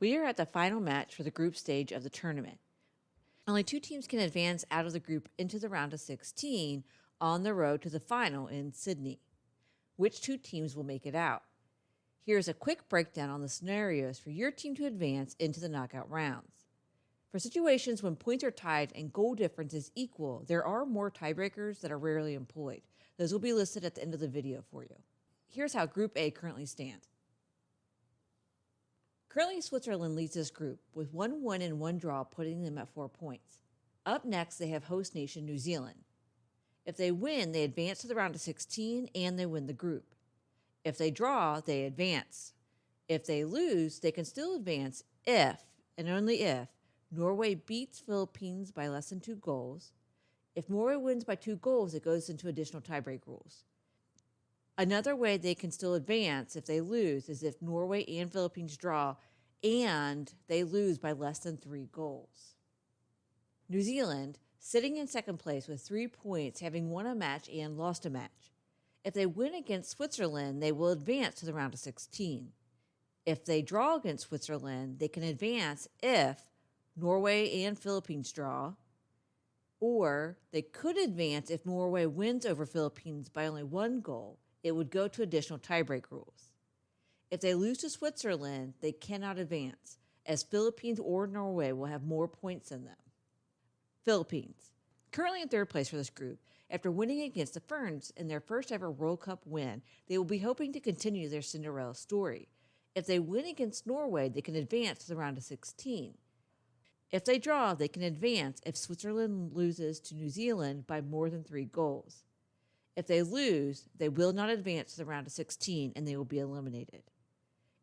We are at the final match for the group stage of the tournament. Only 2 teams can advance out of the group into the round of 16 on the road to the final in Sydney. Which 2 teams will make it out? Here's a quick breakdown on the scenarios for your team to advance into the knockout rounds. For situations when points are tied and goal difference is equal, there are more tiebreakers that are rarely employed. Those will be listed at the end of the video for you. Here's how Group A currently stands. Currently, Switzerland leads this group, with 1 win and 1 draw putting them at 4 points. Up next, they have host nation New Zealand. If they win, they advance to the round of 16 and they win the group. If they draw, they advance. If they lose, they can still advance if, and only if, Norway beats Philippines by less than 2 goals. If Norway wins by 2 goals, it goes into additional tiebreak rules. Another way they can still advance if they lose is if Norway and Philippines draw and they lose by less than 3 goals. New Zealand, sitting in second place with 3 points, having won a match and lost a match. If they win against Switzerland, they will advance to the round of 16. If they draw against Switzerland, they can advance if Norway and Philippines draw, or they could advance if Norway wins over Philippines by only 1 goal. It would go to additional tiebreak rules. If they lose to Switzerland, they cannot advance, as Philippines or Norway will have more points than them. Philippines, currently in third place for this group, after winning against the Ferns in their first ever World Cup win, they will be hoping to continue their Cinderella story. If they win against Norway, they can advance to the round of 16. If they draw, they can advance if Switzerland loses to New Zealand by more than 3 goals. If they lose, they will not advance to the round of 16 and they will be eliminated.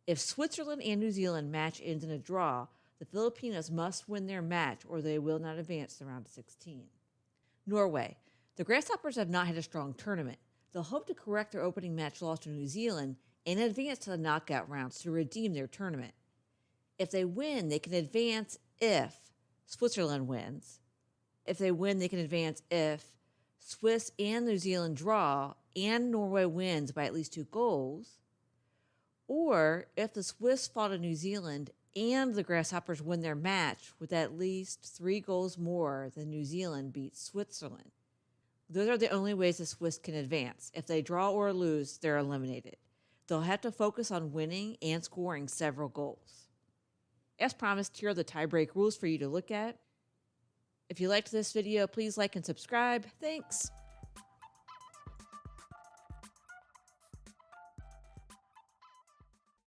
If Switzerland and New Zealand match ends in a draw, the Filipinos must win their match or they will not advance to the round of 16. Norway. The Grasshoppers have not had a strong tournament. They'll hope to correct their opening match loss to New Zealand and advance to the knockout rounds to redeem their tournament. If they win, they can advance if Switzerland wins. If they win, they can advance if Swiss and New Zealand draw and Norway wins by at least 2 goals, or if the Swiss fall to New Zealand and the Grasshoppers win their match with at least 3 goals more than New Zealand beats Switzerland. Those are the only ways the Swiss can advance. If they draw or lose, they're eliminated. They'll have to focus on winning and scoring several goals. As promised, here are the tiebreak rules for you to look at. If you liked this video, please like and subscribe. Thanks.